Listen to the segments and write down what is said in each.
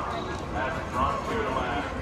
That's Toontown.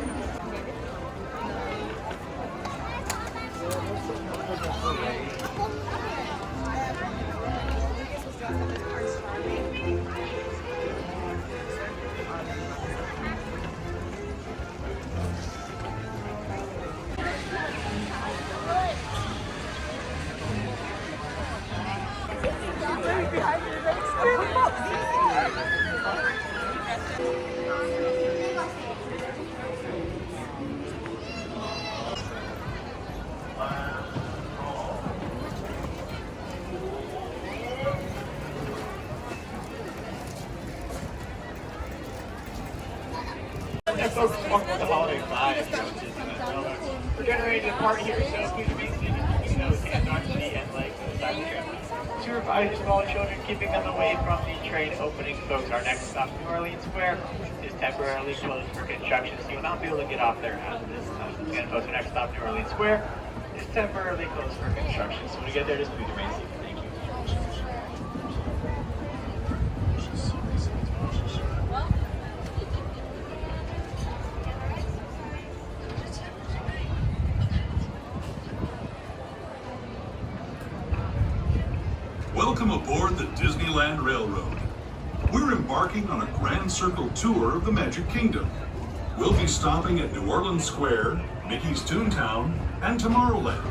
And folks, welcome to the holiday vibe. We're getting ready to depart here, so please remain seated, keeping those hands on feet and legs inside the tram. To revise small children, keeping them away from the train opening, folks. Our next stop, New Orleans Square, is temporarily closed for construction, so you will not be able to get off there at this time. Again, folks, our next stop, New Orleans Square, is temporarily closed for construction. So when you get there, just please remain seated. Thank you. Welcome aboard the Disneyland Railroad. We're embarking on a grand circle tour of the Magic Kingdom. We'll be stopping at New Orleans Square, Mickey's Toontown, and Tomorrowland.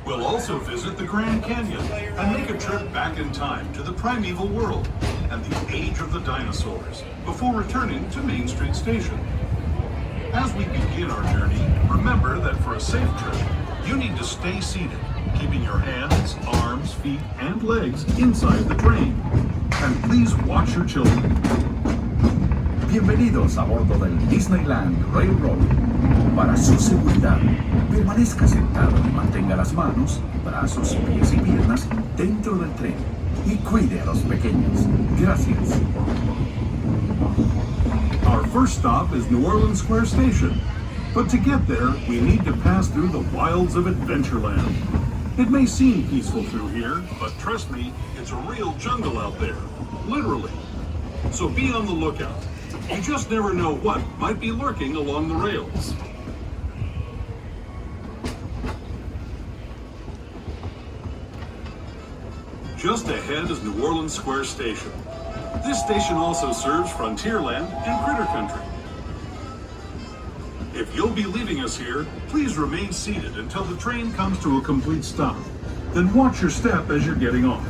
We'll also visit the Grand Canyon and make a trip back in time to the primeval world and the age of the dinosaurs before returning to Main Street Station. As we begin our journey, remember that for a safe trip, you need to stay seated, keeping your hands, arms, feet, and legs inside the train. And please watch your children. Bienvenidos a bordo del Disneyland Railroad. Para su seguridad, permanezca sentado y mantenga las manos, brazos, pies y piernas dentro del tren. Y cuide a los pequeños. Gracias. Our first stop is New Orleans Square Station. But to get there, we need to pass through the wilds of Adventureland. It may seem peaceful through here, but trust me, it's a real jungle out there. Literally. So be on the lookout. You just never know what might be lurking along the rails. Just ahead is New Orleans Square Station. This station also serves Frontierland and Critter Country. If you'll be leaving us here, please remain seated until the train comes to a complete stop. Then watch your step as you're getting off.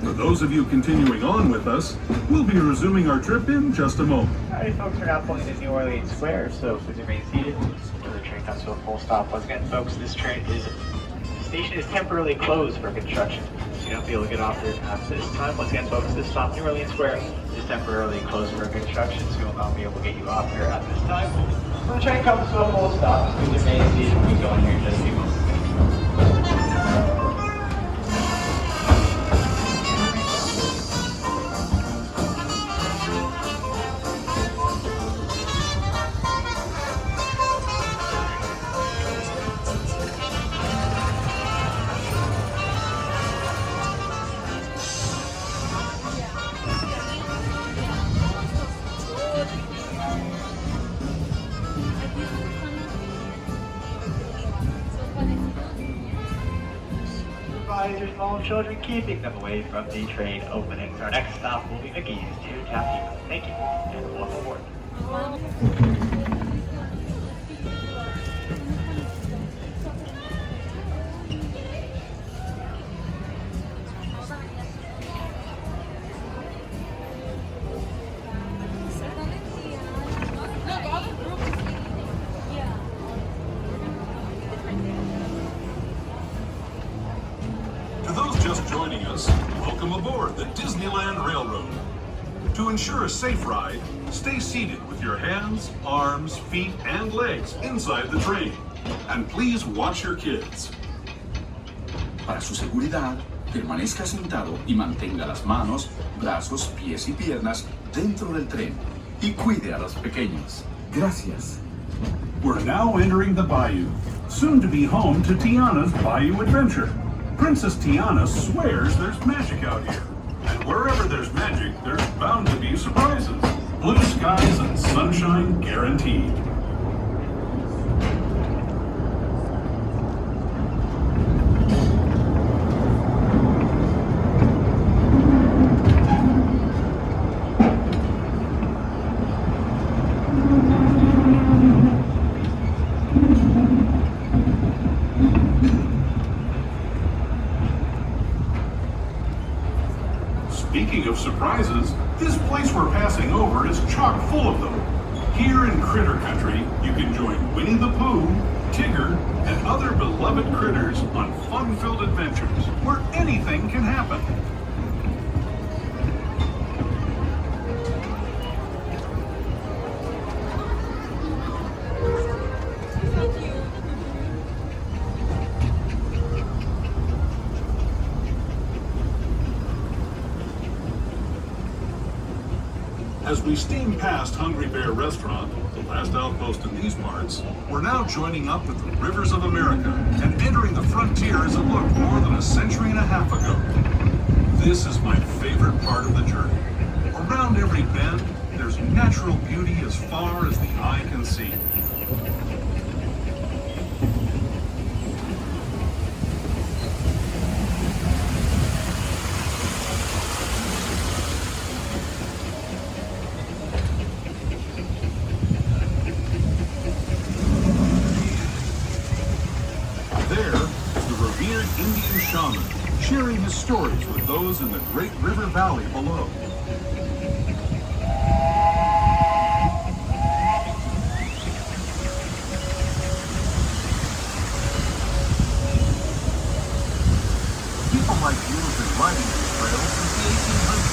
For those of you continuing on with us, we'll be resuming our trip in just a moment. Alright, folks, we're now pulling into New Orleans Square, so please remain seated until the train comes to a full stop. Once again, folks, the station is temporarily closed for construction, so you won't be able to get off there at this time. Once again, folks, this stop, New Orleans Square, is temporarily closed for construction, so we will not be able to get you off there at this time. When the train comes to a full stop, please remain seated. We'll be going here in just a few moments. Your small children, keeping them away from the train openings. Our next stop will be Mickey's Toontown. Thank you, and welcome aboard. Just joining us, welcome aboard the Disneyland Railroad. To ensure a safe ride, stay seated with your hands, arms, feet, and legs inside the train. And please watch your kids. Para su seguridad, permanezca sentado y mantenga las manos, brazos, pies y piernas dentro del tren. Y cuide a los pequeños. Gracias. We're now entering the Bayou, soon to be home to Tiana's Bayou Adventure. Princess Tiana swears there's magic out here. And wherever there's magic, there's bound to be surprises. Blue skies and sunshine guaranteed. Speaking of surprises, this place we're passing over is chock full of them. Here in Critter Country, you can join Winnie the Pooh, Tigger, and other beloved critters on fun-filled adventures where anything can happen. As we steam past Hungry Bear Restaurant, the last outpost in these parts, we're now joining up with the rivers of America and entering the frontier as it looked more than a century and a half ago. This is my favorite part of the journey. Around every bend, there's natural beauty as far as the eye can see. Indian shaman, sharing his stories with those in the Great River Valley below. People like you have been riding these trails since the 1800s,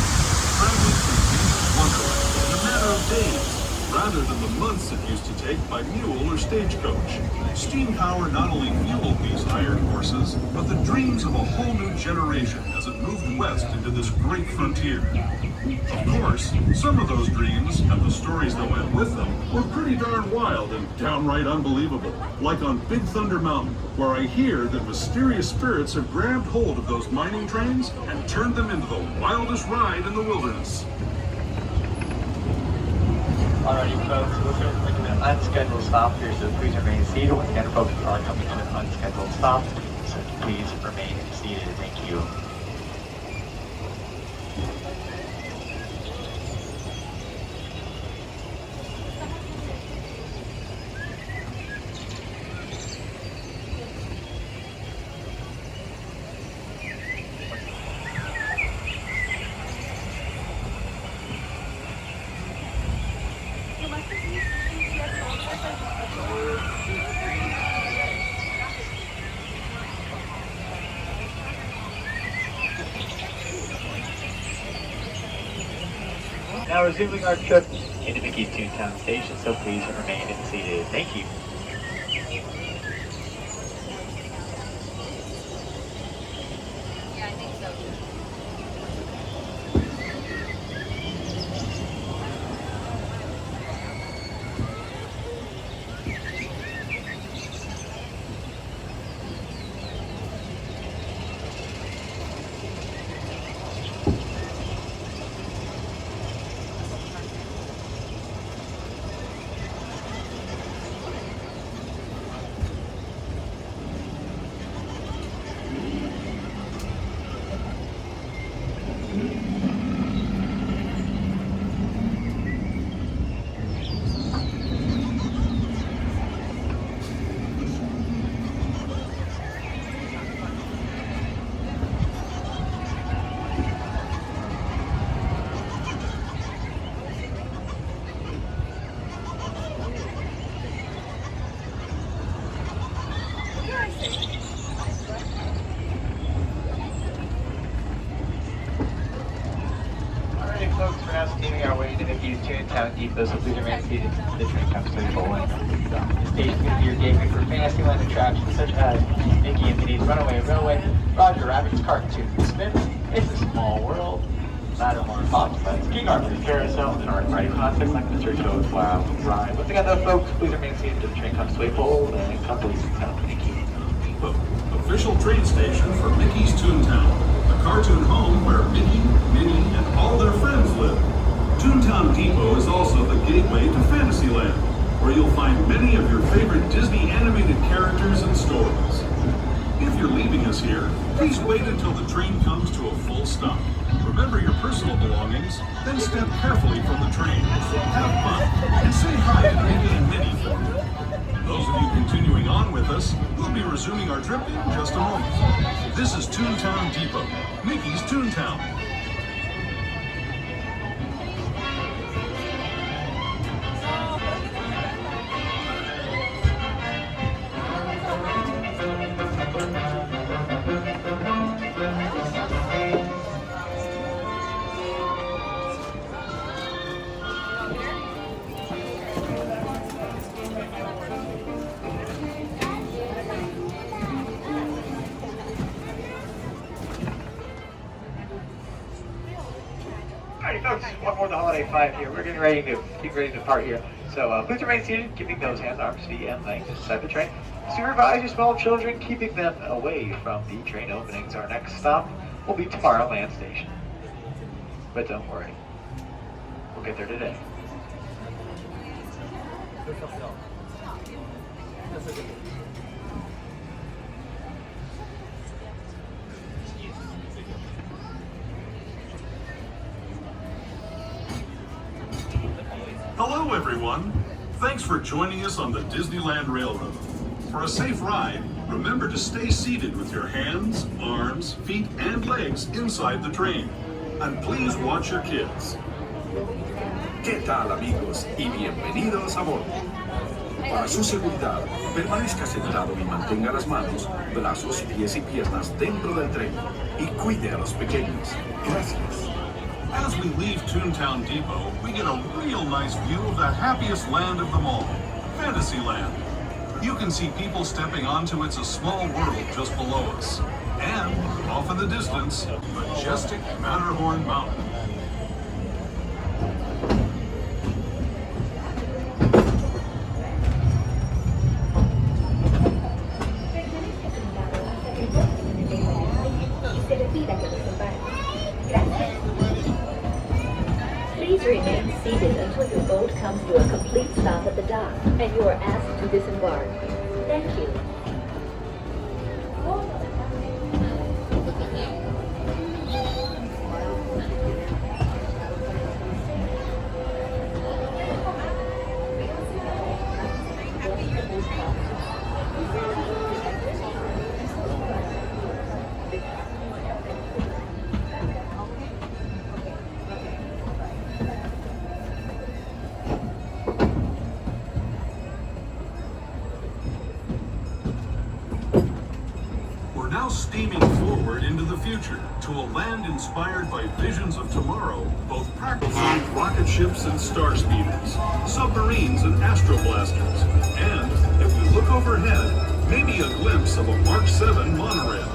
traveling through Venus Wonderland in a matter of days, rather than the months it used to take by mule or stagecoach. Steam power not only fueled these iron horses, but the dreams of a whole new generation as it moved west into this great frontier. Of course, some of those dreams and the stories that went with them were pretty darn wild and downright unbelievable. Like on Big Thunder Mountain, where I hear that mysterious spirits have grabbed hold of those mining trains and turned them into the wildest ride in the wilderness. Alrighty folks, we're going to make an unscheduled stop here, so please remain seated. Once again, folks are coming to an unscheduled stop, so please remain seated. Thank you. Now resuming our trip into Mickey's Toontown station, so please remain seated. Thank you. Yeah, I think so. Alrighty folks, we're now steaming our way to Mickey's Toontown Depot, so please remain seated until the train comes to a full end. The station is going to be your gateway for Fantasyland attractions such as Mickey and Minnie's Runaway Railway, Roger Rabbit's Cartoon Spin, It's a Small World, Lattimore Bobsleds, King Arthur's Carousel, and our party classics like Mr. Toad's Wild Ride. Once again though folks, please remain seated until the train comes to a full end. Come please, thank you. The official train station for Mickey's Toontown, the cartoon home where Mickey, Minnie, and all their friends live. Toontown Depot is also the gateway to Fantasyland, where you'll find many of your favorite Disney animated characters and stories. If you're leaving us here, please wait until the train comes to a full stop. Remember your personal belongings, then step carefully from the train. Have fun, and say hi to Mickey and Minnie for me. Those of you continuing on with us, we'll be resuming our trip in just a moment. This is Toontown Depot, Mickey's Toontown. Alrighty folks, one more of the Holiday 5 here. We're getting ready to depart here. So please remain seated, keeping those hands, arms, feet, and legs inside the train. Supervise your small children, keeping them away from the train openings. Our next stop will be Tomorrowland Station. But don't worry, we'll get there today. Hello, everyone. Thanks for joining us on the Disneyland Railroad. For a safe ride, remember to stay seated with your hands, arms, feet, and legs inside the train. And please watch your kids. ¿Qué tal, amigos? Y bienvenidos a bordo. Para su seguridad, permanezca sentado y mantenga las manos, brazos, pies y piernas dentro del tren. Y cuide a los pequeños. Gracias. As we leave Toontown Depot, we get a real nice view of the happiest land of them all, Fantasyland. You can see people stepping onto It's a Small World just below us. And, off in the distance, majestic Matterhorn Mountain. Please remain seated until your boat comes to a complete stop at the dock and you are asked to disembark. Thank you. Now steaming forward into the future to a land inspired by visions of tomorrow, both practically rocket ships and star speeders, submarines and astroblasters, and, if we look overhead, maybe a glimpse of a Mark 7 monorail.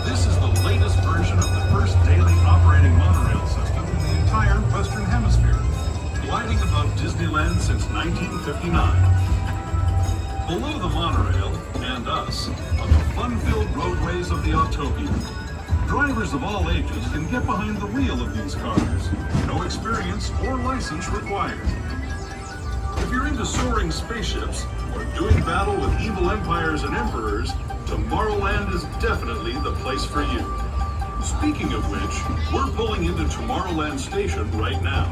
This is the latest version of the first daily operating monorail system in the entire Western Hemisphere, gliding above Disneyland since 1959. Below the monorail, and us, on the fun-filled roadways of the Autopia, drivers of all ages can get behind the wheel of these cars. No experience or license required. If you're into soaring spaceships or doing battle with evil empires and emperors, Tomorrowland is definitely the place for you. Speaking of which, we're pulling into Tomorrowland Station right now.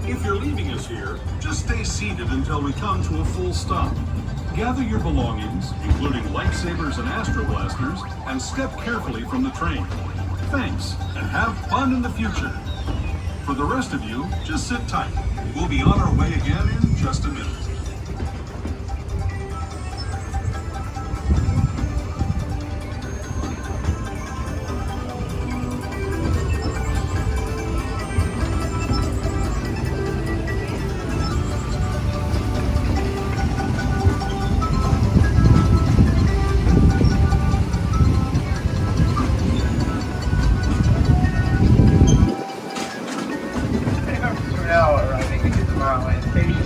If you're leaving us here, just stay seated until we come to a full stop. Gather your belongings, including lightsabers and astroblasters, and step carefully from the train. Thanks, and have fun in the future. For the rest of you, just sit tight. We'll be on our way again in just a minute.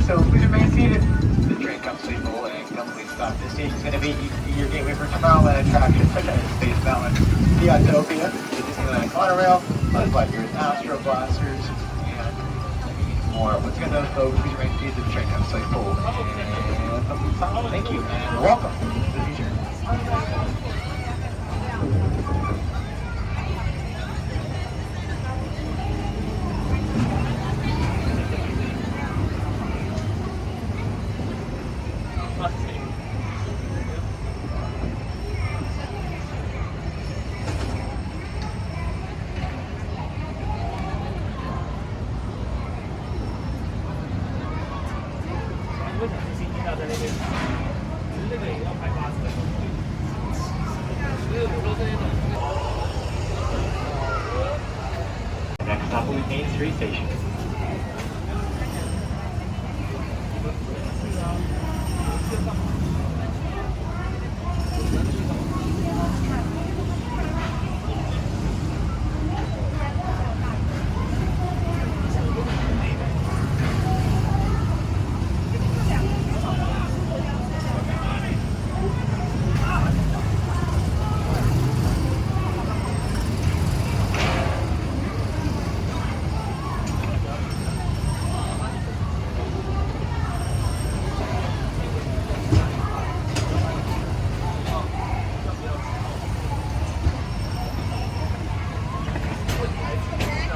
So please remain seated. The train comes to a full and complete stop. This station is going to be your gateway for Tomorrowland attractions such as Space Mountain, the Autopia, the Disneyland Monorail, Buzz Lightyear's Astro Blasters, and more. Once again, those folks, please remain seated to the train has site full. And thank you, and you're welcome to the future. Next stop will be Main Street Station.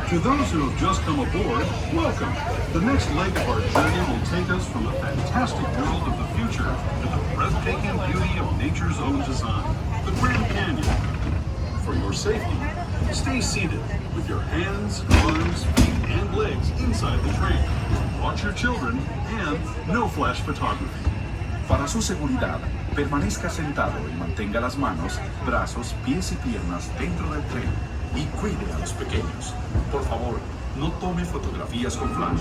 To those who have just come aboard, welcome. The next leg of our journey will take us from the fantastic world of the future to the breathtaking beauty of nature's own design, the Grand Canyon. For your safety, stay seated with your hands, arms, feet, and legs inside the train. Watch your children and no flash photography. Para su seguridad, permanezca sentado y mantenga las manos, brazos, pies y piernas dentro del tren y cuide a los pequeños. Por favor, no tome fotografías con flash.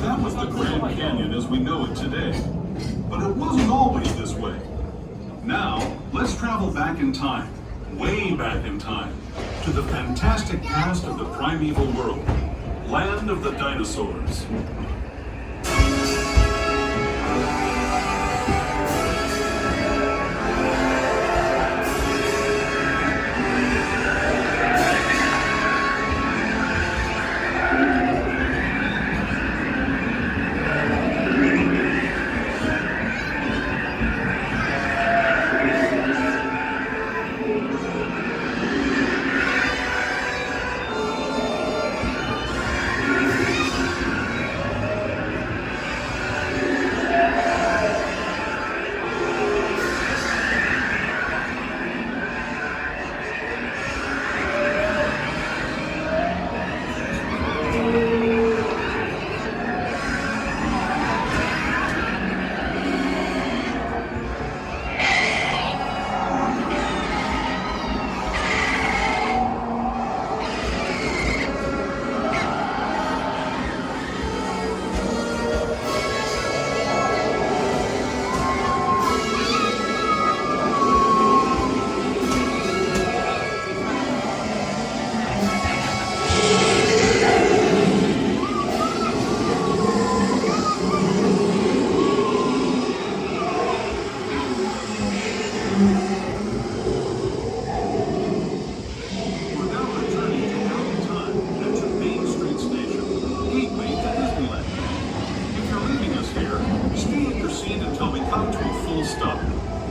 That was the Grand Canyon as we know it today. But it wasn't always this way. Now, let's travel back in time, way back in time, to the fantastic past of the primeval world, land of the dinosaurs.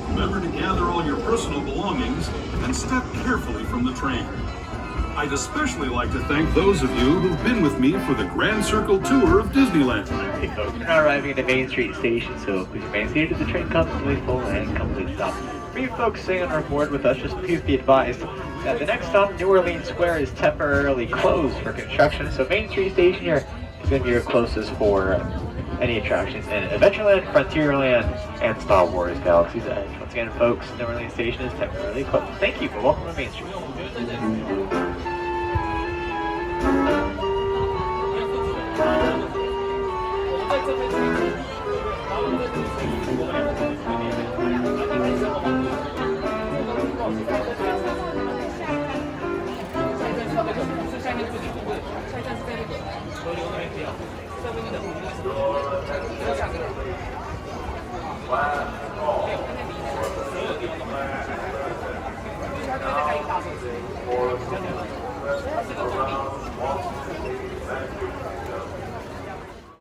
Remember to gather all your personal belongings and step carefully from the train. I'd especially like to thank those of you who've been with me for the Grand Circle tour of Disneyland. Hey folks, we're now arriving at the Main Street station, so please remain seated as the train comes to a full and complete stop. For you folks staying on our board with us, just please be advised that the next stop, New Orleans Square, is temporarily closed for construction, so Main Street station here is going to be your closest for any attractions in Adventureland, Frontierland, and Star Wars Galaxy's Edge. Once again, folks, New Orleans station is temporarily closed. Thank you, but welcome to Main Street.